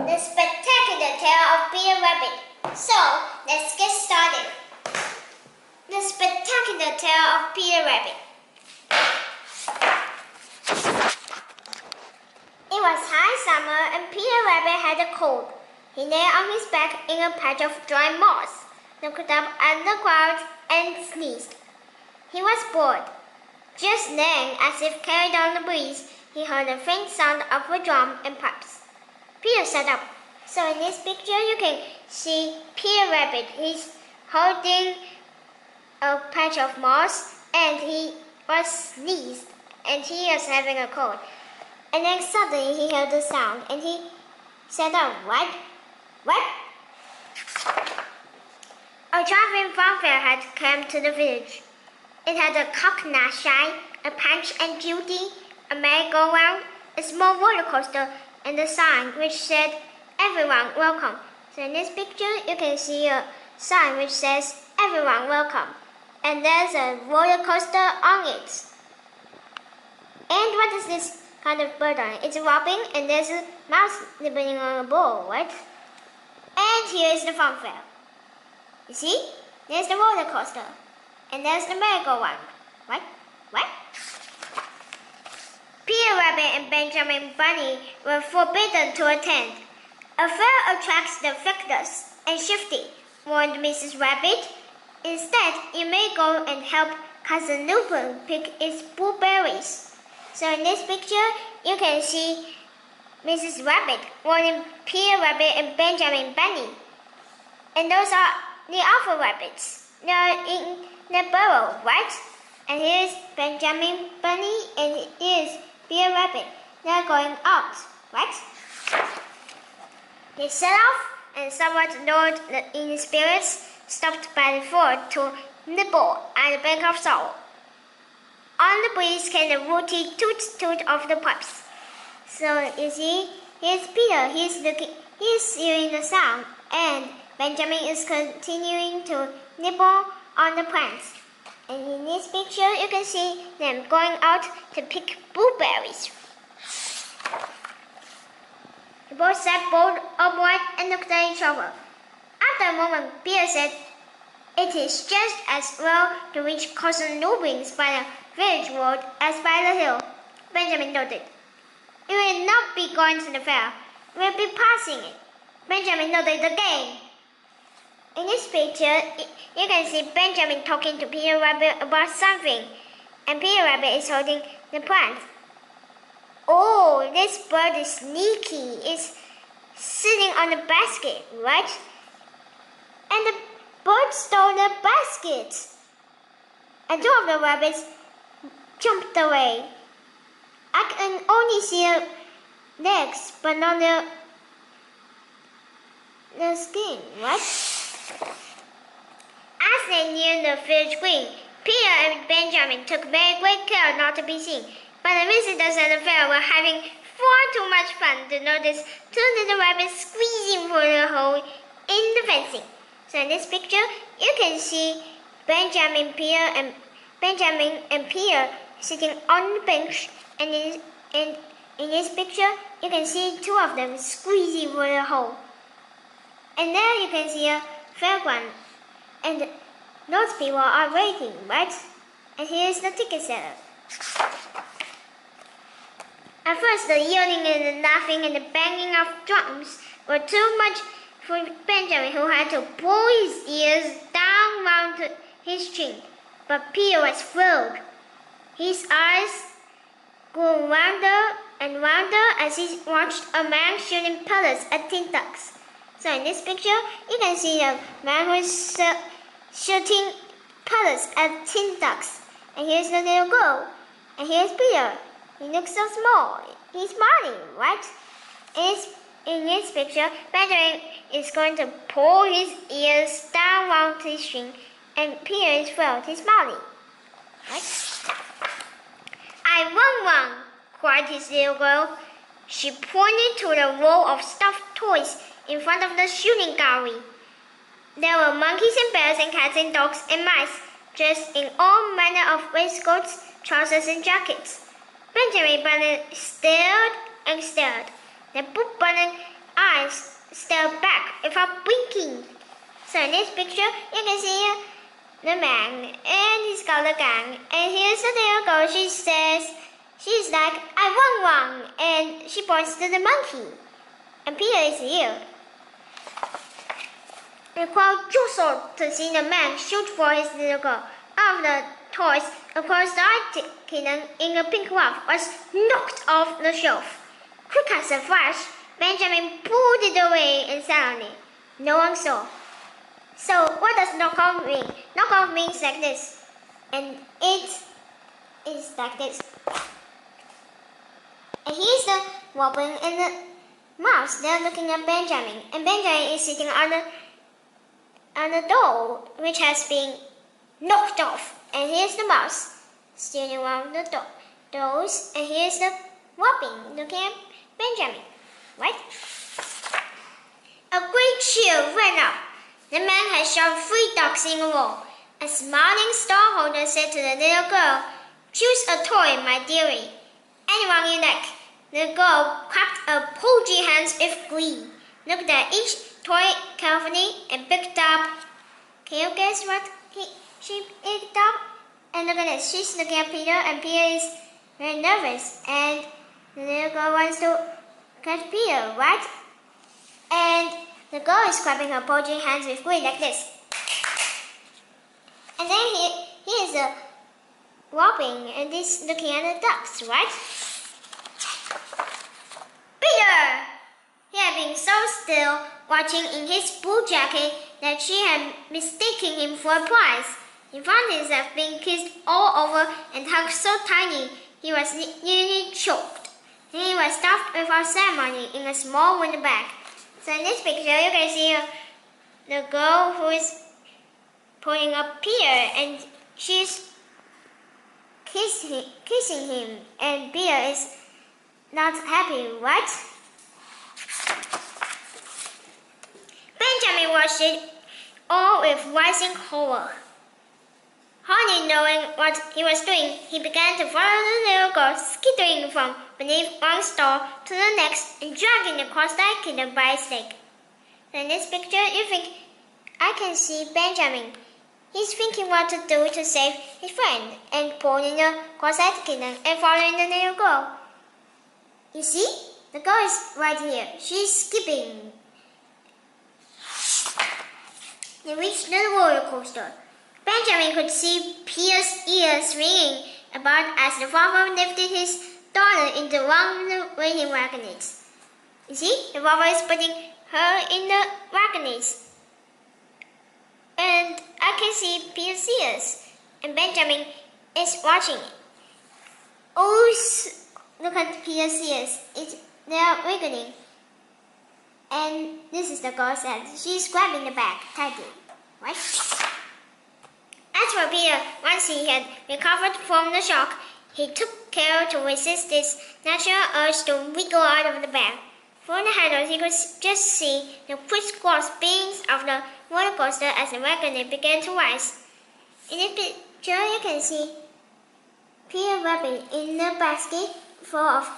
The spectacular tale of Peter Rabbit. So, let's get started. The spectacular tale of Peter Rabbit. It was high summer and Peter Rabbit had a cold. He lay on his back in a patch of dry moss, looked up at the clouds and sneezed. He was bored. Just then, as if carried on the breeze, he heard a faint sound of a drum and pipes. Peter sat up. So in this picture you can see Peter Rabbit. He's holding a patch of moss and he was sneezed and he was having a cold. And then suddenly he heard the sound and he sat up. What? A traveling funfair had come to the village. It had a coconut shy, a Punch and Judy, a merry-go-round, a small roller coaster, and a sign which said, "Everyone welcome." So in this picture, you can see a sign which says, "Everyone welcome." And there's a roller coaster on it. And what is this kind of bird on it? It's robin, and there's a mouse nibbling on a ball, right? And here is the funfair. You see? There's the roller coaster. And there's the merry-go-round. What? Peter Rabbit and Benjamin Bunny were forbidden to attend. A fair attracts the feckless and shifty, warned Mrs. Rabbit. Instead, you may go and help Cousin Lupin pick its blueberries. So in this picture, you can see Mrs. Rabbit warning Peter Rabbit and Benjamin Bunny. And those are the other rabbits. They are in the burrow, right? And here's Benjamin Bunny and here's Peter Rabbit. They're going out, right? They set off and somewhat lowered in spirits, stopped by the ford to nibble at a bank of salt. On the breeze came the rooty toot-toot of the pipes. So you see, here's Peter. He's hearing the sound, and Benjamin is continuing to nibble on the plants. And in this picture, you can see them going out to pick blueberries. The boys sat bolt upright and looked at each other. After a moment, Peter said, "It is just as well to reach Cousin Lupin's by the village road as by the hill." Benjamin nodded. "We will not be going to the fair. We will be passing it." Benjamin nodded again. In this picture, you can see Benjamin talking to Peter Rabbit about something, and Peter Rabbit is holding the plant. Oh, this bird is sneaky. It's sitting on the basket, right? And the bird stole the basket. And two of the rabbits jumped away. I can only see the legs, but not the skin, right? As they neared the village green, Peter and Benjamin took very great care not to be seen. But the visitors at the fair were having far too much fun to notice two little rabbits squeezing through the hole in the fencing. So in this picture, you can see Benjamin and Peter sitting on the bench, and in this picture, you can see two of them squeezing through the hole. And there you can see a fairground, and those people are waiting, right? And here's the ticket seller. At first, the yelling and the laughing and the banging of drums were too much for Benjamin, who had to pull his ears down round his chin. But Peter was thrilled. His eyes grew rounder and rounder as he watched a man shooting pellets at tin ducks. So in this picture, you can see a man who is shooting pellets at tin ducks. And here's the little girl. And here's Peter. He looks so small. He's smiling, right? In this picture, Benjamin is going to pull his ears down round his chin, and Peter is thrilled. He's smiling, right? "I want one," cried his little girl. She pointed to the row of stuffed toys in front of the shooting gallery. There were monkeys and bears and cats and dogs and mice, dressed in all manner of waistcoats, trousers, and jackets. Benjamin Bunny stared and stared. Then Boop Bunny eyes stare back without blinking. So in this picture, you can see the man and his color gang. And here's the little girl. She says, she's like, I want one. And she points to the monkey. And Peter is here. The crowd jostled to see the man shoot for his little girl. All of the toys, of course, the art kitten in a pink glove was knocked off the shelf. Quick as a flash, Benjamin pulled it away and sat on it. No one saw. So what does knock off mean? Knock off means like this. And it is like this. And here's the wobbling and the mouse. They're looking at Benjamin. And Benjamin is sitting on the door, which has been knocked off. And here's the mouse standing around the doors. And here's the wobbling looking at Benjamin. Right? A great cheer went up. The man had shot 3 ducks in a row. A smiling stallholder said to the little girl, choose a toy, my dearie. Anyone you like. The girl clapped her pudgy hands with glee, looked at each toy carefully, and picked up. Can you guess what she picked up? And look at this. She's looking at Peter, and Peter is very nervous. And the little girl wants to catch Peter, right? And the girl is clapping her pudgy hands with glee like this. And then here's the Robin, and this looking at the ducks, right? Peter! He had been so still, watching in his blue jacket, that she had mistaken him for a prize. He found himself being kissed all over and hugged so tiny he was nearly choked. Then he was stuffed without ceremony in a small winter bag. So in this picture, you can see the girl who is pulling up Peter, and she's kissing him, and Peter is not happy, right? Benjamin watched it all with rising horror. Hardly knowing what he was doing, he began to follow the little girl, skittering from beneath one stall to the next and dragging the cross-eyed kitten by its leg. So in this picture, you think, I can see Benjamin. He's thinking what to do to save his friend, and pulling the cross-eyed kitten and following the little girl. You see? The girl is right here. She's skipping. They reached the roller coaster. Benjamin could see Peter's ears ringing about as the father lifted his daughter into one of the waiting wagons. You see? The father is putting her in the wagons. And I can see Peter's ears. And Benjamin is watching it. Oh, look at Peter's ears. They are wiggling. And this is the girl's head. She's grabbing the bag tightly. Right? As for Peter, once he had recovered from the shock, he took care to resist this natural urge to wiggle out of the bag. From the handles, he could just see the crisscross beams of the roller coaster as the wagon began to rise. In the picture, you can see Peter wrapping in the basket full of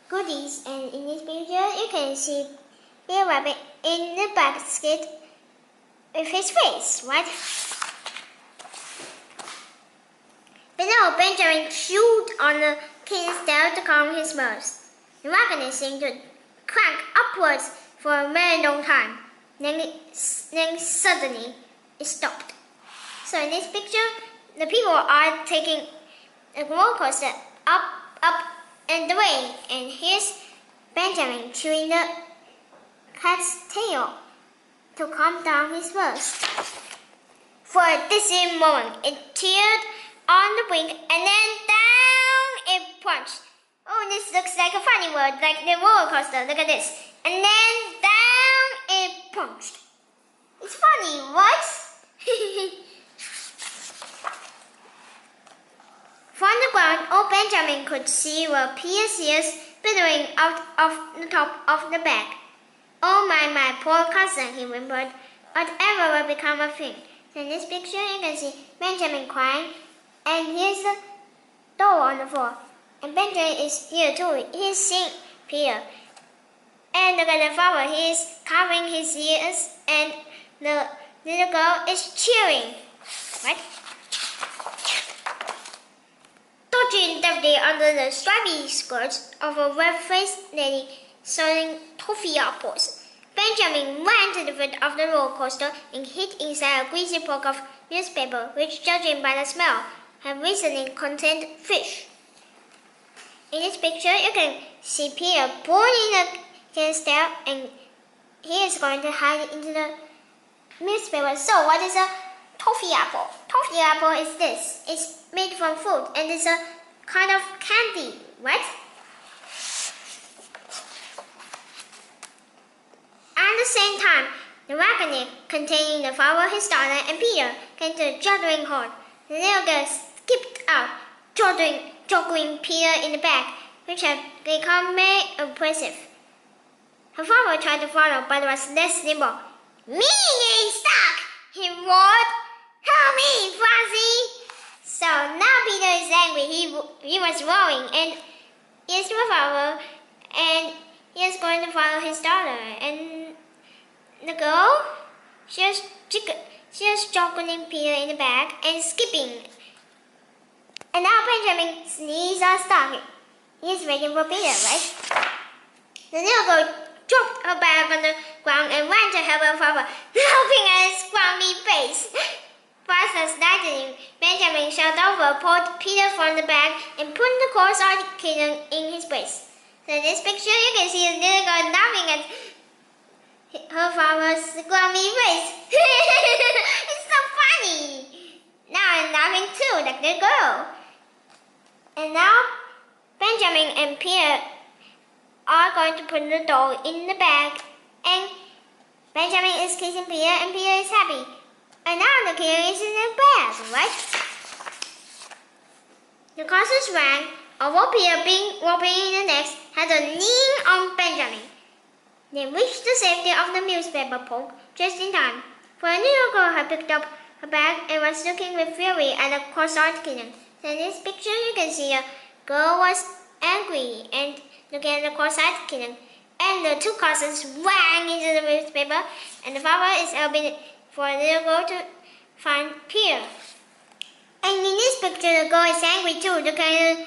goodies, and in this picture, you can see Peter wrapping in the basket with his face, right? Below, Benjamin chewed on the kitten's tail to calm his nerves. The wagon seemed to crank upwards for a very long time. Then suddenly, it stopped. So in this picture, the people are taking the roller coaster up, and away. And here's Benjamin chewing the cat's tail to calm down his nerves. For a dizzy moment, it teetered on the brink, and then down it plunged. Oh, this looks like a funny word, like the roller coaster. Look at this. And then down it plunged. It's funny, right? From the ground, old Benjamin could see were Peter's ears billowing out of the top of the bag. Oh my poor cousin, he whimpered. Whatever will become of him? So in this picture, you can see Benjamin crying, and here's the doll on the floor. And Benjamin is here too. He's seeing Peter. And look at the father, he is covering his ears, and the little girl is cheering. Right? Dodging deftly under the stripy skirts of a red-faced lady selling toffee apples, Benjamin ran to the foot of the roller coaster and hid inside a greasy block of newspaper, which, judging by the smell, had recently contained fish. In this picture, you can see Peter pulling the can's tail, and he is going to hide into the newspaper. So, what is a toffee apple? Toffee apple is this. It's made from fruit, and it's a kind of candy, right? At the same time, the wagon containing the father, his daughter, and Peter came to a juddering halt. The little girl skipped out, jogging Peter in the back, which had become very oppressive. Her father tried to follow, but was less nimble. "Me getting stuck!" he roared. "Help me, Flossie!" So now Peter is angry. He was roaring, and he is the father, and he is going to follow his daughter. And the girl, she is jogging Peter in the back and skipping. And now Benjamin's knees are stuck. He is waiting for Peter, right? The little girl dropped her bag on the ground and ran to help her father, laughing at his grumpy face. Fast as lightning, Benjamin shot over, pulled Peter from the bag, and put the cross-eyed kitten in his place. So in this picture, you can see the little girl laughing at her father's grumpy face. It's so funny. Now I'm laughing too, like the girl. And now Benjamin and Peter are going to put the doll in the bag, and Benjamin is kissing Peter, and Peter is happy. And now the kitten is in the bag, right? The cousins ran over Peter, being whopping in the next, had a lean on Benjamin. They reached the safety of the newspaper poke just in time, for a little girl had picked up her bag and was looking with fury at the cross-eyed kitten. So in this picture, you can see a girl was angry and looking at the cross-eyed kitten, and the two cousins ran into the newspaper, and the father is helping for a little girl to find Peter. And in this picture, the girl is angry too, looking at the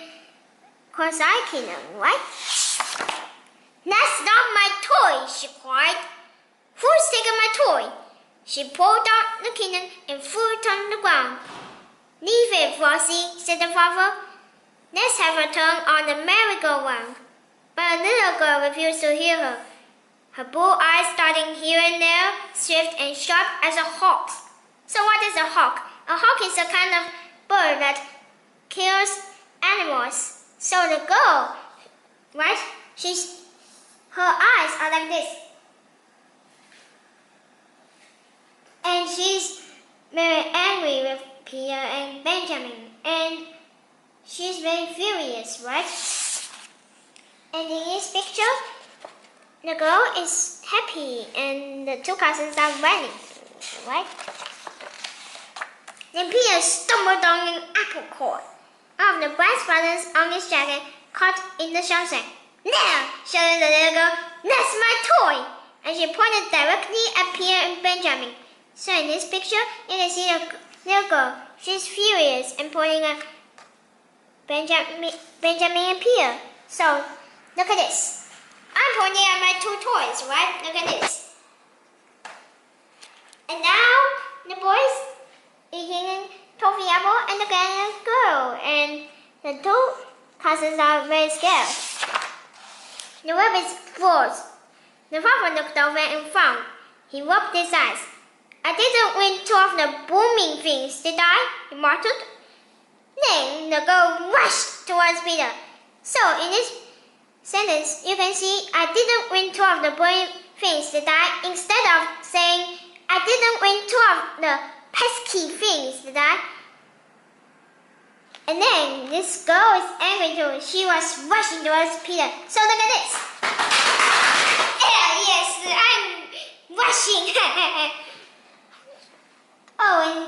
cross-eyed kitten, right? "That's not my toy," she cried. "Who's taken my toy?" She pulled out the kitten and threw it on the ground. "Leave it, Flossie," said the father. "Let's have a turn on the merry-go-round." But the little girl refused to hear her, her blue eyes darting here and there, swift and sharp as a hawk's. So what is a hawk? A hawk is a kind of bird that kills animals. So the girl, right? Her eyes are like this. And she's very angry with Peter and Benjamin. And she's very furious, right? And in this picture, the girl is happy and the two cousins are running, right? Then Peter stumbled on an apple core. One of the brass buttons on his jacket caught in the sunset. "There!" shouted the little girl. "That's my toy!" And she pointed directly at Peter and Benjamin. So in this picture, you can see the little girl. She's furious and pointing at Benjamin and Peter. So look at this. I'm pointing at my two toys, right? Look at this. And now the boys eating toffee apple and look at the girl. And the two cousins are very scared. The rabbit froze. The father looked over and frowned. He rubbed his eyes. "I didn't win two of the booming things, did I?" he muttered. Then the girl rushed towards Peter. So in this sentence, you can see, "I didn't win two of the booming things, did I?" instead of saying, "I didn't win two of the pesky things, did I?" And then this girl is angry too. She was rushing towards Peter. So look at this. Yes, I'm rushing. Oh, and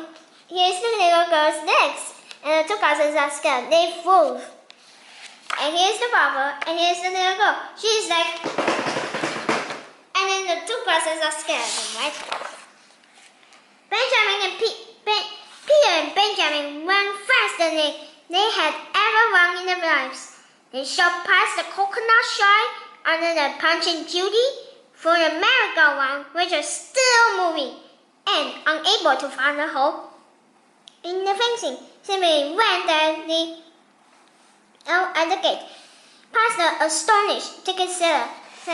here's the little girl's legs. And the two cousins are scared. They froze. And here's the father, and here's the little girl. She's like the two brothers are scared, right? Benjamin and Peter and Benjamin ran faster than they had ever run in their lives. They shot past the coconut shy under the Punch and Judy, through the merry-go-round, which was still moving, and unable to find a hole in the fencing, simply ran directly out at the gate, past the astonished ticket seller. So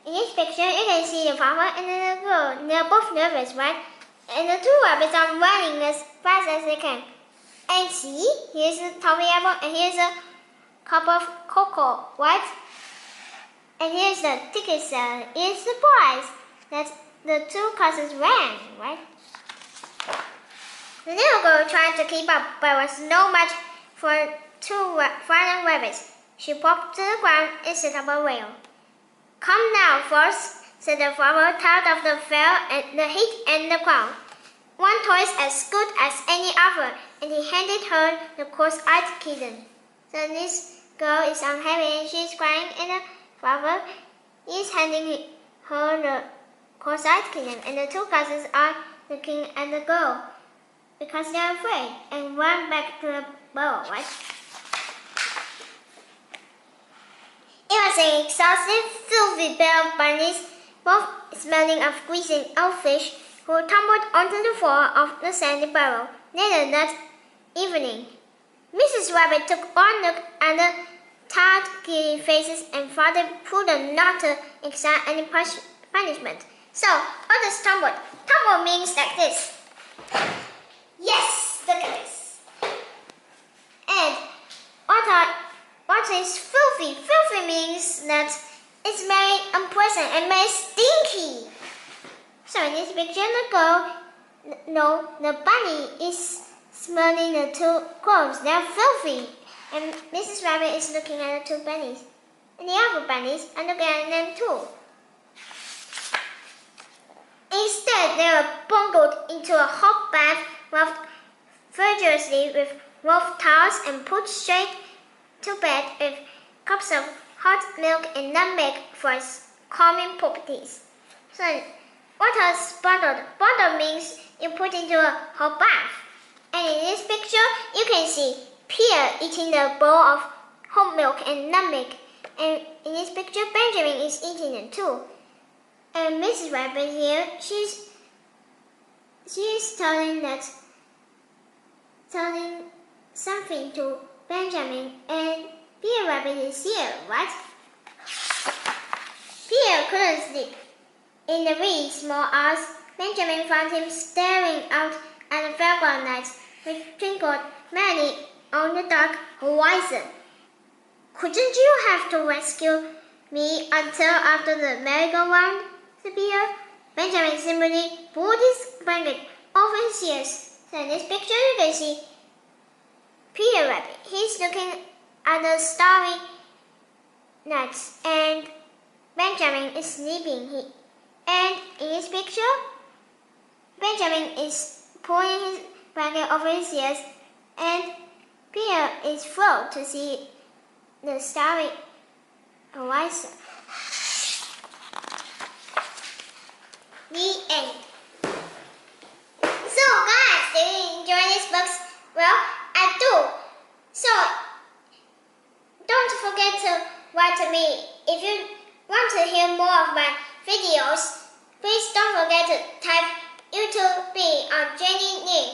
in this picture, you can see the farmer and the girl. They're both nervous, right? And the two rabbits are running as fast as they can. And see, here's a toffee apple, and here's a cup of cocoa, right? And here's the ticket seller. It's surprised that the two cousins ran, right? The little girl tried to keep up, but was no match for two frightened rabbits. She popped to the ground and set up a rail. "Come now, first," said the farmer, tired of the fair and the heat and the crowd. "One toy's as good as any other," and he handed her the cross-eyed kitten. So this girl is unhappy and she's crying, and the father is handing her the cross-eyed kitten, and the two cousins are looking at the girl because they're afraid and run back to the burrow, right? It was an exhaustive, filthy pair of bunnies, both smelling of grease and old-fish, who tumbled onto the floor of the sandy burrow. Later that evening, Mrs. Rabbit took one look at the tired, giddy faces and thought it prudent not to exact any punishment. So, Otter stumbled. Tumble means like this. Yes, look at this. And what is filthy? Filthy means that it's very unpleasant and very stinky. So in this picture, the bunny is smelling the two clothes. They're filthy. And Mrs. Rabbit is looking at the two bunnies. And the other bunnies are looking at them too. Instead, they were bundled into a hot bath, rubbed furiously with rough towels, and put straight to bed with cups of hot milk and nutmeg for its calming properties. So, what is bundled? Bundled means you put into a hot bath. And in this picture, you can see Peter eating the bowl of hot milk and nutmeg. And in this picture, Benjamin is eating it too. And Mrs. Rabbit here, she's telling something to Benjamin, and Peter Rabbit is here, right? Peter couldn't sleep. In the wee small hours, Benjamin found him staring out at the fairground lights, which twinkled merrily on the dark horizon. "Couldn't you have to rescue me until after the merry-go-round?" said Peter. Benjamin simply pulled his blanket over his ears. So in this picture, you can see Peter Rabbit. He's looking at the starry nights, and Benjamin is sleeping. And in this picture, Benjamin is pulling his blanket over his ears, and Peter is thrilled to see the starry horizon. The end. So guys, did you enjoy these books? Well, I do. So don't forget to write to me. If you want to hear more of my videos, please don't forget to type YouTube on Jenny Ning.